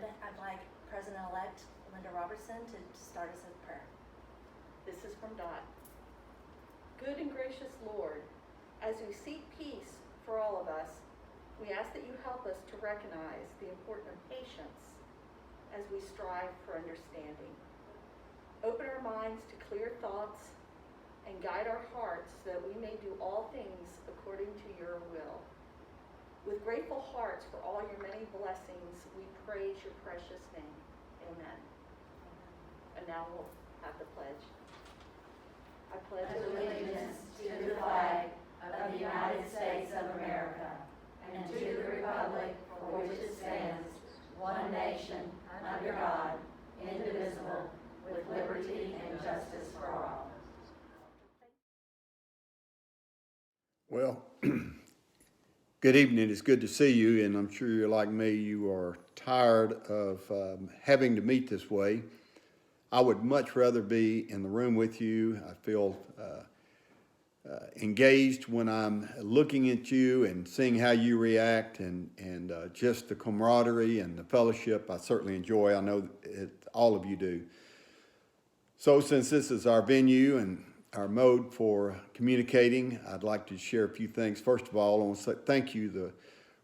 I'd like President-elect Linda Robertson to start us with prayer. This is from Dot. Good and gracious Lord, as we seek peace for all of us, we ask that you help us to recognize the importance of patience as we strive for understanding. Open our minds to clear thoughts and guide our hearts so that we may do all things according to your will. With grateful hearts for all your many blessings, we praise your precious name. Amen. And now we'll have the pledge. I pledge allegiance to the flag of the United States of America and to the republic for which it stands, one nation, under God, indivisible, with liberty and justice for all. Well, good evening. It's good to see you, and I'm sure you're like me. You are tired of having to meet this way. I would much rather be in the room with you. I feel engaged when I'm looking at you and seeing how you react, and just the camaraderie and the fellowship I certainly enjoy. I know all of you do. So since this is our venue and our mode for communicating, I'd like to share a few things. First of all, I want to say thank you, the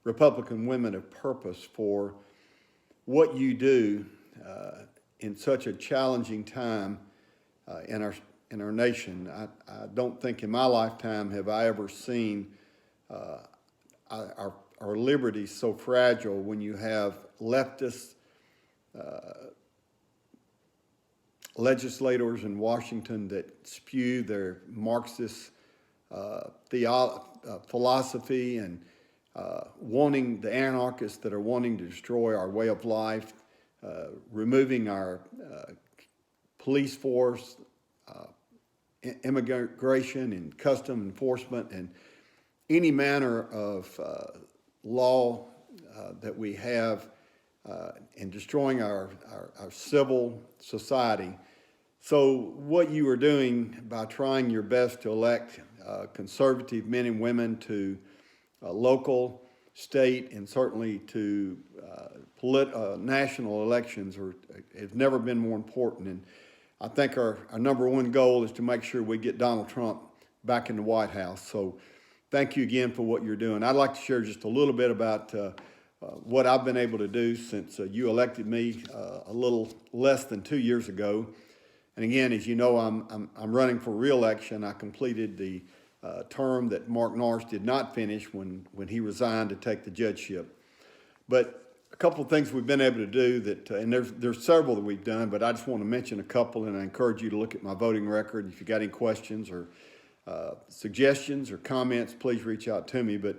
Republican Women of Purpose, for what you do in such a challenging time in our nation. I don't think in my lifetime have I ever seen our liberty so fragile when you have leftists, legislators in Washington that spew their Marxist philosophy and wanting the anarchists that are wanting to destroy our way of life, removing our police force, immigration and custom enforcement, and any manner of law that we have, and destroying our civil society. So what you are doing by trying your best to elect conservative men and women to local, state, and certainly to national elections has never been more important. And I think our number one goal is to make sure we get Donald Trump back in the White House. So thank you again for what you're doing. I'd like to share just a little bit about what I've been able to do since you elected me a little less than 2 years ago. And again, as you know, I'm running for re-election. I completed the term that Mark Norris did not finish when he resigned to take the judgeship. But a couple of things we've been able to do that, and there's several that we've done, but I just want to mention a couple, and I encourage you to look at my voting record. If you got any questions or suggestions or comments, please reach out to me. But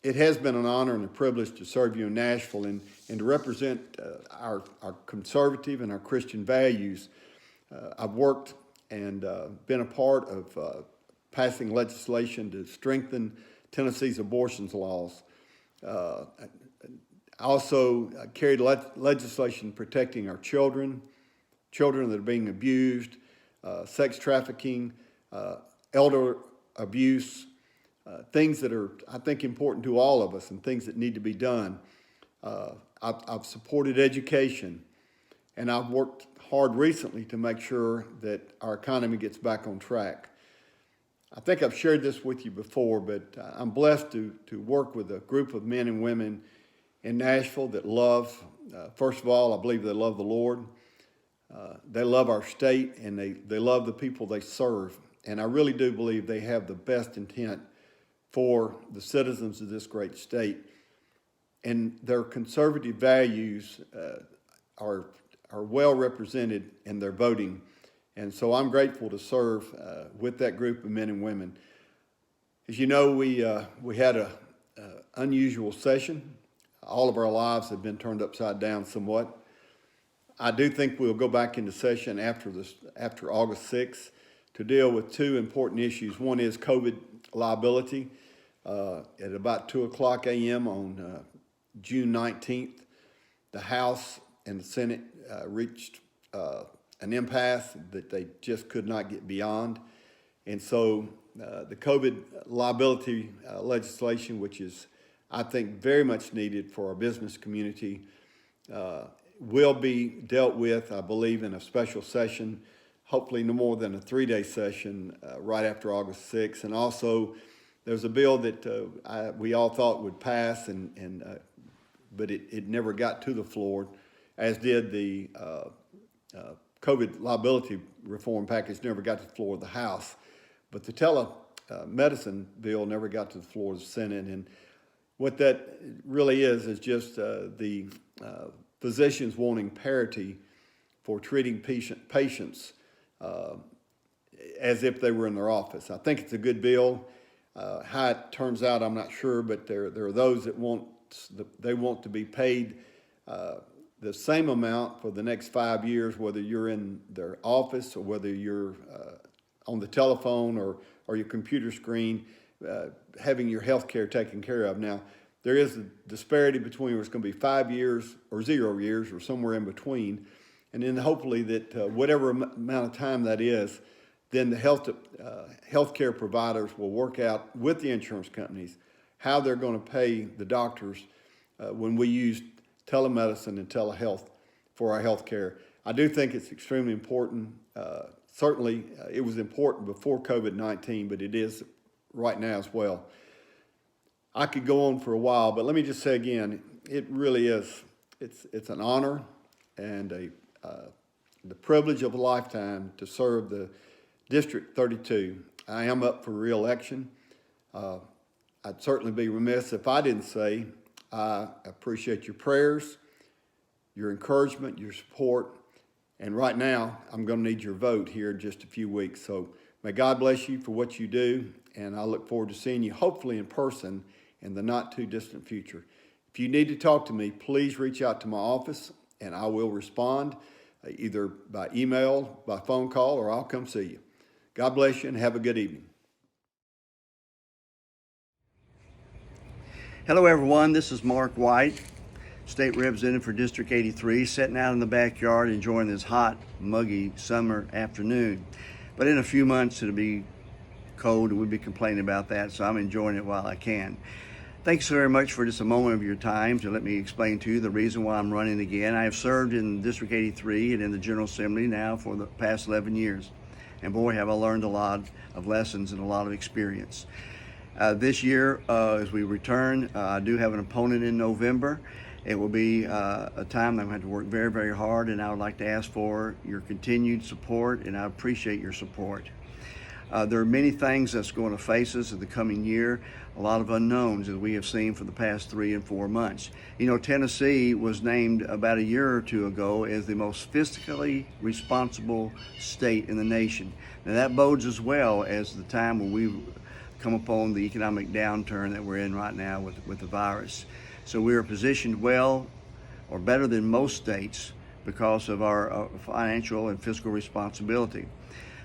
it has been an honor and a privilege to serve you in Nashville and to represent our conservative and our Christian values. I've worked and been a part of passing legislation to strengthen Tennessee's abortion laws. I also carried legislation protecting our children that are being abused, sex trafficking, elder abuse, things that are, I think, important to all of us and things that need to be done. I've supported education, and I've worked hard recently to make sure that our economy gets back on track. I think I've shared this with you before, but I'm blessed to work with a group of men and women in Nashville that love, first of all, I believe they love the Lord. They love our state, and they love the people they serve. And I really do believe they have the best intent for the citizens of this great state. And their conservative values are well represented in their voting. And so I'm grateful to serve with that group of men and women. As you know, we had an unusual session. All of our lives have been turned upside down somewhat. I do think we'll go back into session after August 6th to deal with two important issues. One is COVID liability. At about 2:00 a.m. on June 19th, the House and the Senate reached an impasse that they just could not get beyond. And so the COVID liability legislation, which is, I think, very much needed for our business community, will be dealt with, I believe, in a special session, hopefully no more than a 3-day session right after August 6th. And also, there's a bill that we all thought would pass, but it never got to the floor, as did the COVID liability reform package never got to the floor of the House. But the telemedicine bill never got to the floor of the Senate. And what that really is just the physicians wanting parity for treating patients as if they were in their office. I think it's a good bill. How it turns out, I'm not sure, but there are those that want to be paid the same amount for the next 5 years, whether you're in their office or whether you're on the telephone or your computer screen, having your health care taken care of. Now, there is a disparity between where it's going to be 5 years or 0 years or somewhere in between. And then hopefully that whatever amount of time that is, then the healthcare providers will work out with the insurance companies how they're going to pay the doctors when we use telemedicine and telehealth for our health care. I do think it's extremely important. Certainly, it was important before COVID-19, but it is right now as well. I could go on for a while, but let me just say again, it really is. It's an honor and the privilege of a lifetime to serve the District 32. I am up for re-election. I'd certainly be remiss if I didn't say I appreciate your prayers, your encouragement, your support, and right now I'm going to need your vote here in just a few weeks. So may God bless you for what you do, and I look forward to seeing you hopefully in person in the not too distant future. If you need to talk to me, please reach out to my office and I will respond either by email, by phone call, or I'll come see you. God bless you and have a good evening. Hello everyone, this is Mark White, State Representative for District 83, sitting out in the backyard enjoying this hot, muggy summer afternoon. But in a few months it'll be cold and we'll be complaining about that, so I'm enjoying it while I can. Thanks so very much for just a moment of your time to let me explain to you the reason why I'm running again. I have served in District 83 and in the General Assembly now for the past 11 years. And boy, have I learned a lot of lessons and a lot of experience. This year, as we return, I do have an opponent in November. It will be a time that I'm going to have to work very, very hard, and I would like to ask for your continued support, and I appreciate your support. There are many things that's going to face us in the coming year, a lot of unknowns as we have seen for the past 3 and 4 months. You know, Tennessee was named about a year or two ago as the most fiscally responsible state in the nation. Now that bodes as well as the time when we come upon the economic downturn that we're in right now with the virus. So we are positioned well or better than most states because of our financial and fiscal responsibility.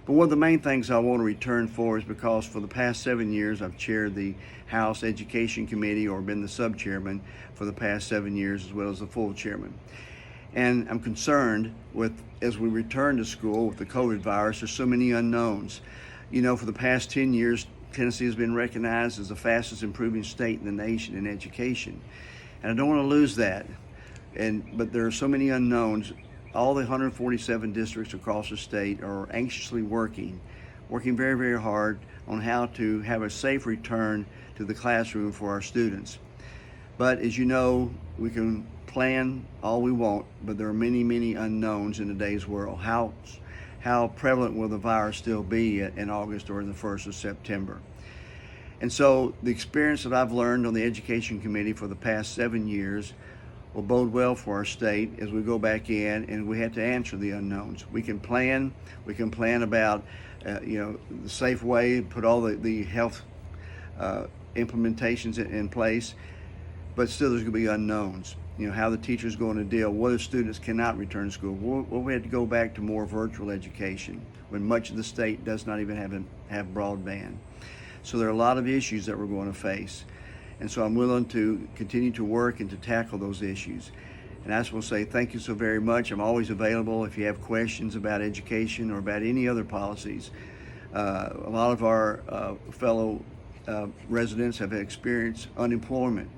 But one of the main things I want to return for is because for the past 7 years I've chaired the House Education Committee or been the sub-chairman for the past 7 years as well as the full chairman. And I'm concerned with, as we return to school with the COVID virus, there's so many unknowns. You know, for the past 10 years, Tennessee has been recognized as the fastest improving state in the nation in education. And I don't want to lose that. But there are so many unknowns. All the 147 districts across the state are anxiously working very, very hard on how to have a safe return to the classroom for our students. But as you know, we can plan all we want, but there are many, many unknowns in today's world. How prevalent will the virus still be in August or in the 1st of September? And so the experience that I've learned on the Education Committee for the past 7 years will bode well for our state as we go back in and we have to answer the unknowns. We can plan about the safe way, put all the health implementations in place, but still there's going to be unknowns. You know, how the teacher's going to deal, whether students cannot return to school. We had to go back to more virtual education when much of the state does not even have broadband. So there are a lot of issues that we're going to face. And so I'm willing to continue to work and to tackle those issues. And I just want to say thank you so very much. I'm always available if you have questions about education or about any other policies. A lot of our fellow residents have experienced unemployment.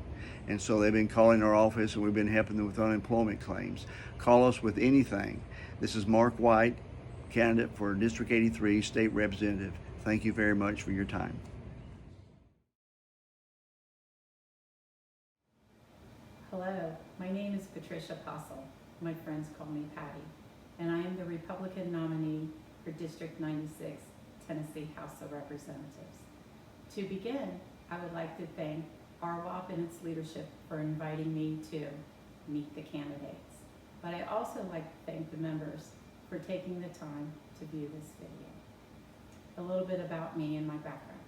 And so they've been calling our office, and we've been helping them with unemployment claims. Call us with anything. This is Mark White, candidate for District 83 State Representative. Thank you very much for your time. Hello, my name is Patricia Possel. My friends call me Patty, and I am the Republican nominee for District 96, Tennessee House of Representatives. To begin, I would like to thank RWOP and its leadership for inviting me to meet the candidates. But I also like to thank the members for taking the time to view this video. A little bit about me and my background.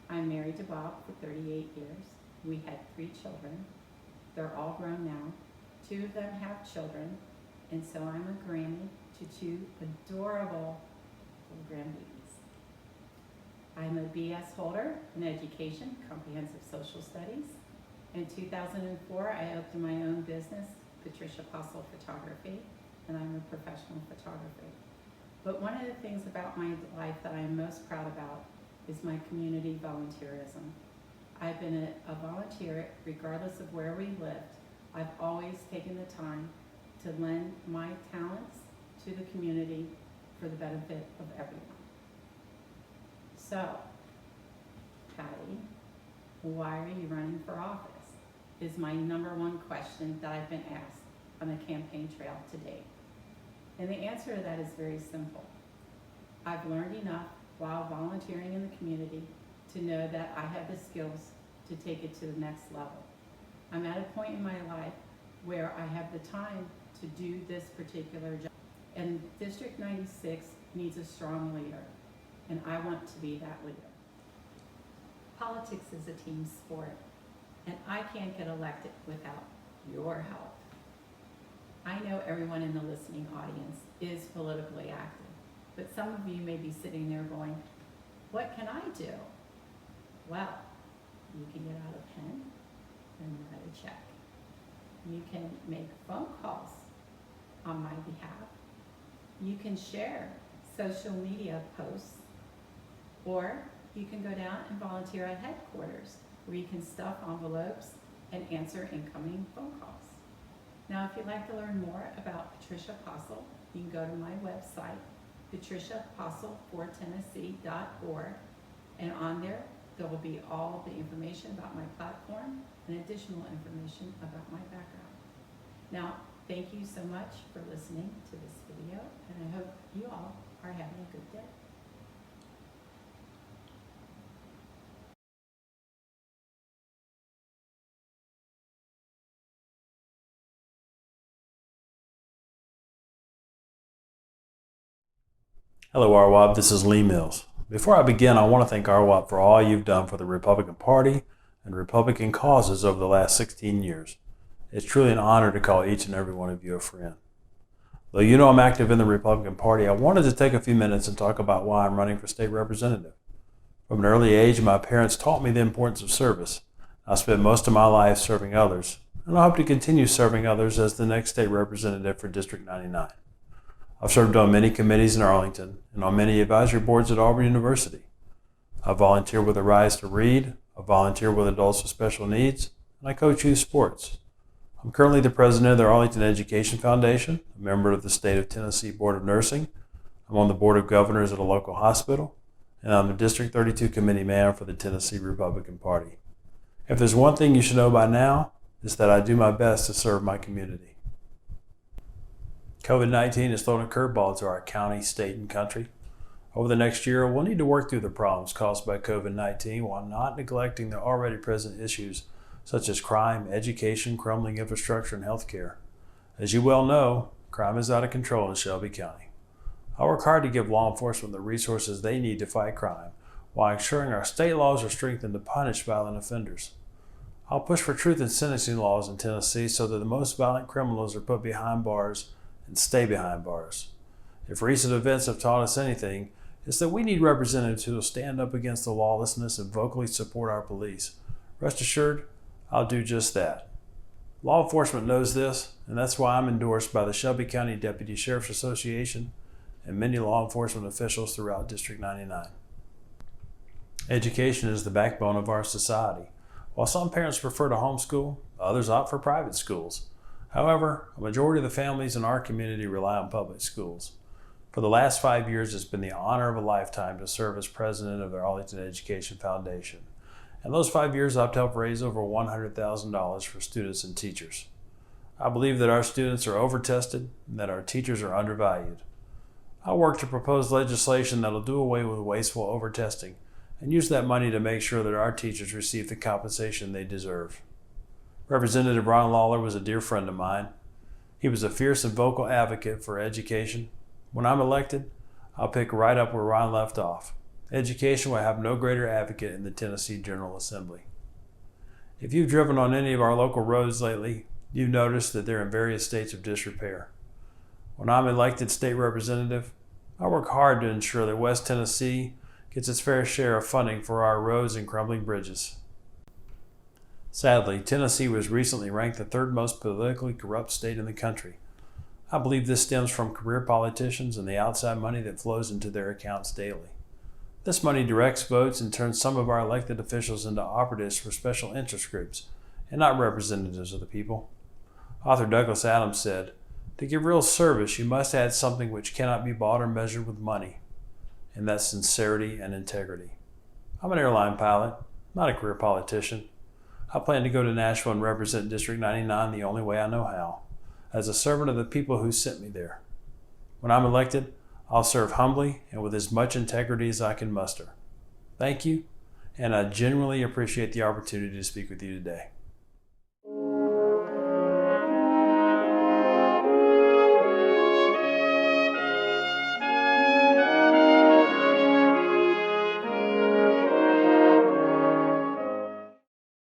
I'm married to Bob for 38 years. We had 3 children. They're all grown now. 2 of them have children, and so I'm a granny to 2 adorable little grandbabies. I'm a BS holder in education, comprehensive social studies. In 2004, I opened my own business, Patricia Possel Photography, and I'm a professional photographer. But one of the things about my life that I'm most proud about is my community volunteerism. I've been a volunteer regardless of where we lived. I've always taken the time to lend my talents to the community for the benefit of everyone. So, Patty, why are you running for office? Is my #1 question that I've been asked on the campaign trail to date. And the answer to that is very simple. I've learned enough while volunteering in the community to know that I have the skills to take it to the next level. I'm at a point in my life where I have the time to do this particular job. And District 96 needs a strong leader, and I want to be that leader. Politics is a team sport, and I can't get elected without your help. I know everyone in the listening audience is politically active, but some of you may be sitting there going, what can I do? Well, you can get out a pen and write a check. You can make phone calls on my behalf. You can share social media posts, or you can go down and volunteer at headquarters where you can stuff envelopes and answer incoming phone calls. Now, if you'd like to learn more about Patricia Possel, you can go to my website, patriciaposselfortennessee.org, and on there will be all the information about my platform and additional information about my background. Now, thank you so much for listening to this video, and I hope you all are having a good day. Hello RWOP, this is Lee Mills. Before I begin, I want to thank RWOP for all you've done for the Republican Party and Republican causes over the last 16 years. It's truly an honor to call each and every one of you a friend. Though you know I'm active in the Republican Party, I wanted to take a few minutes and talk about why I'm running for state representative. From an early age, my parents taught me the importance of service. I spent most of my life serving others, and I hope to continue serving others as the next state representative for District 99. I've served on many committees in Arlington and on many advisory boards at Auburn University. I volunteer with the Rise to Read, I volunteer with adults with special needs, and I coach youth sports. I'm currently the president of the Arlington Education Foundation, a member of the State of Tennessee Board of Nursing. I'm on the Board of Governors at a local hospital, and I'm the District 32 committee man for the Tennessee Republican Party. If there's one thing you should know by now, it's that I do my best to serve my community. COVID-19 has thrown a curveball to our county, state, and country. Over the next year, we'll need to work through the problems caused by COVID-19 while not neglecting the already present issues such as crime, education, crumbling infrastructure, and healthcare. As you well know, crime is out of control in Shelby County. I'll work hard to give law enforcement the resources they need to fight crime while ensuring our state laws are strengthened to punish violent offenders. I'll push for truth in sentencing laws in Tennessee so that the most violent criminals are put behind bars and stay behind bars. If recent events have taught us anything, it's that we need representatives who will stand up against the lawlessness and vocally support our police. Rest assured, I'll do just that. Law enforcement knows this, and that's why I'm endorsed by the Shelby County Deputy Sheriff's Association and many law enforcement officials throughout District 99. Education is the backbone of our society. While some parents prefer to homeschool, Others opt for private schools. However, a majority of the families in our community rely on public schools. For the last 5 years, it's been the honor of a lifetime to serve as president of the Arlington Education Foundation. And those 5 years, I've helped raise over $100,000 for students and teachers. I believe that our students are over-tested and that our teachers are undervalued. I work to propose legislation that will do away with wasteful over-testing and use that money to make sure that our teachers receive the compensation they deserve. Representative Ron Lawler was a dear friend of mine. He was a fierce and vocal advocate for education. When I'm elected, I'll pick right up where Ron left off. Education will have no greater advocate in the Tennessee General Assembly. If you've driven on any of our local roads lately, you've noticed that they're in various states of disrepair. When I'm elected state representative, I work hard to ensure that West Tennessee gets its fair share of funding for our roads and crumbling bridges. Sadly, Tennessee was recently ranked the third most politically corrupt state in the country. I believe this stems from career politicians and the outside money that flows into their accounts daily. This money directs votes and turns some of our elected officials into operatives for special interest groups and not representatives of the people. Author Douglas Adams said, "To give real service, you must add something which cannot be bought or measured with money, and that's sincerity and integrity." I'm an airline pilot, not a career politician. I plan to go to Nashville and represent District 99 the only way I know how, as a servant of the people who sent me there. When I'm elected, I'll serve humbly and with as much integrity as I can muster. Thank you, and I genuinely appreciate the opportunity to speak with you today.